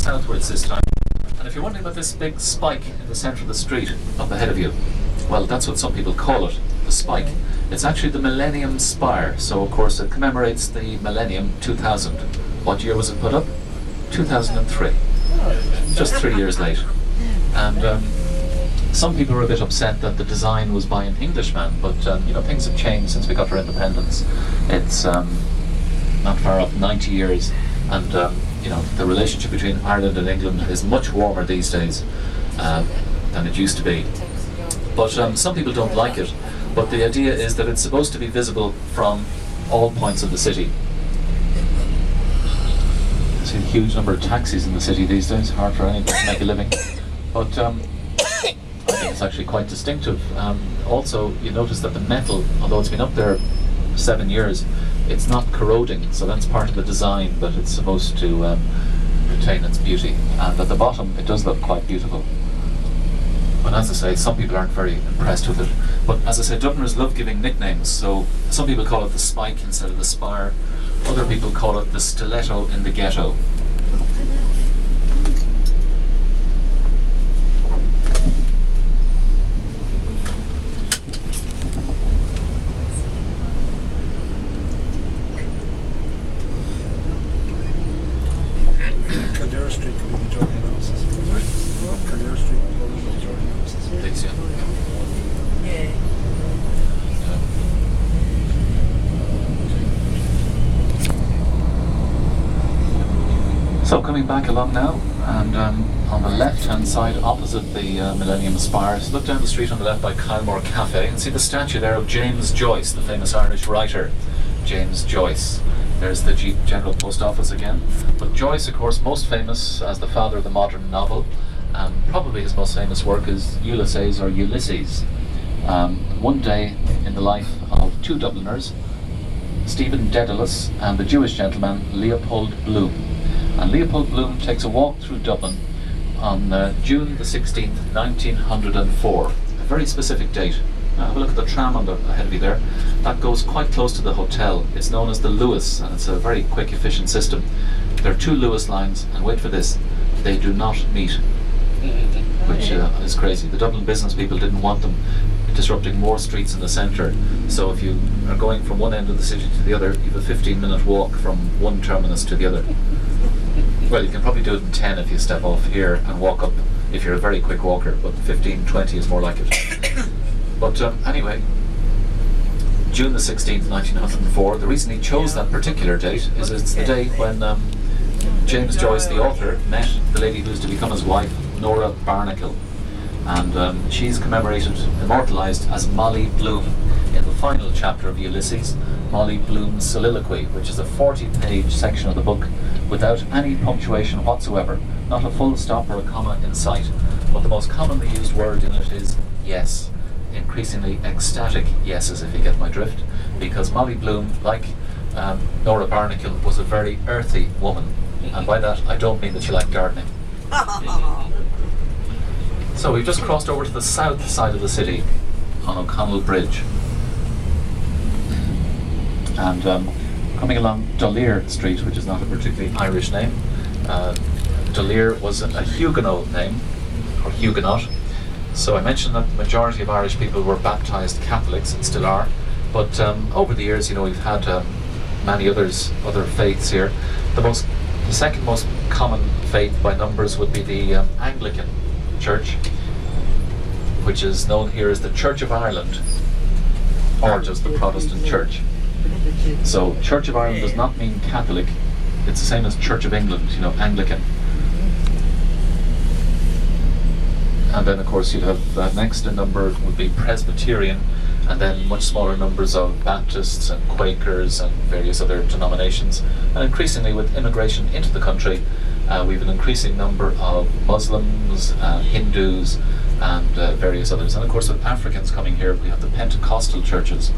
southwards this time. And if you're wondering about this big spike in the centre of the street up ahead of you, well, that's what some people call it, the spike. It's actually the Millennium Spire, so of course it commemorates the Millennium 2000. What year was it put up? 2003. Just 3 years late. And some people were a bit upset that the design was by an Englishman, but you know, things have changed since we got our independence. It's not far off 90 years, and you know, the relationship between Ireland and England is much warmer these days than it used to be. But some people don't like it, but the idea is that it's supposed to be visible from all points of the city. I see a huge number of taxis in the city these days, hard for anyone to make a living. But I think it's actually quite distinctive. Also, you notice that the metal, although it's been up there 7 years, it's not corroding, so that's part of the design, but it's supposed to retain its beauty. And at the bottom, it does look quite beautiful. But as I say, some people aren't very impressed with it. But as I say, Dubliners love giving nicknames, so some people call it the Spike instead of the Spire. Other people call it the Stiletto in the Ghetto. Kildare Street could be the joint analysis. Kildare Street could be the joint analysis. Thanks, yeah. So coming back along now, and on the left-hand side, opposite the Millennium Spire, so look down the street on the left by Kylemore Cafe and see the statue there of James Joyce, the famous Irish writer, James Joyce. There's the General Post Office again. But Joyce, of course, most famous as the father of the modern novel, and probably his most famous work is Ulysses or Ulysses. One day in the life of two Dubliners, Stephen Dedalus and the Jewish gentleman Leopold Bloom. And Leopold Bloom takes a walk through Dublin on June the 16th, 1904. A very specific date. Now have a look at the tram on the ahead of you there. That goes quite close to the hotel. It's known as the Lewis, and it's a very quick, efficient system. There are two Lewis lines, and wait for this, they do not meet, which is crazy. The Dublin business people didn't want them disrupting more streets in the centre. So if you are going from one end of the city to the other, you have a 15-minute walk from one terminus to the other. Well, you can probably do it in 10 if you step off here and walk up if you're a very quick walker, but 15, 20 is more like it. But anyway, June the 16th, 1904, the reason he chose that particular date is it's the day when James Joyce, the author, met the lady who's to become his wife, Nora Barnacle. And she's commemorated, immortalised as Molly Bloom in the final chapter of Ulysses, Molly Bloom's Soliloquy, which is a 40-page section of the book without any punctuation whatsoever, not a full stop or a comma in sight. But the most commonly used word in it is yes. Increasingly ecstatic yeses, if you get my drift, because Molly Bloom, like Nora Barnacle, was a very earthy woman, and by that I don't mean that she liked gardening. So we've just crossed over to the south side of the city on O'Connell Bridge, and coming along D'Olier Street, which is not a particularly Irish name. D'Olier was a Huguenot name, or Huguenot. So I mentioned that the majority of Irish people were baptised Catholics, and still are, but over the years, you know, we've had many other faiths here. The second most common faith by numbers would be the Anglican Church, which is known here as the Church of Ireland, or just the Protestant Church. So Church of Ireland does not mean Catholic, it's the same as Church of England, you know, Anglican. And then of course you'd have next in number would be Presbyterian, and then much smaller numbers of Baptists and Quakers and various other denominations. And increasingly with immigration into the country, we have an increasing number of Muslims, Hindus and various others. And of course with Africans coming here, we have the Pentecostal churches.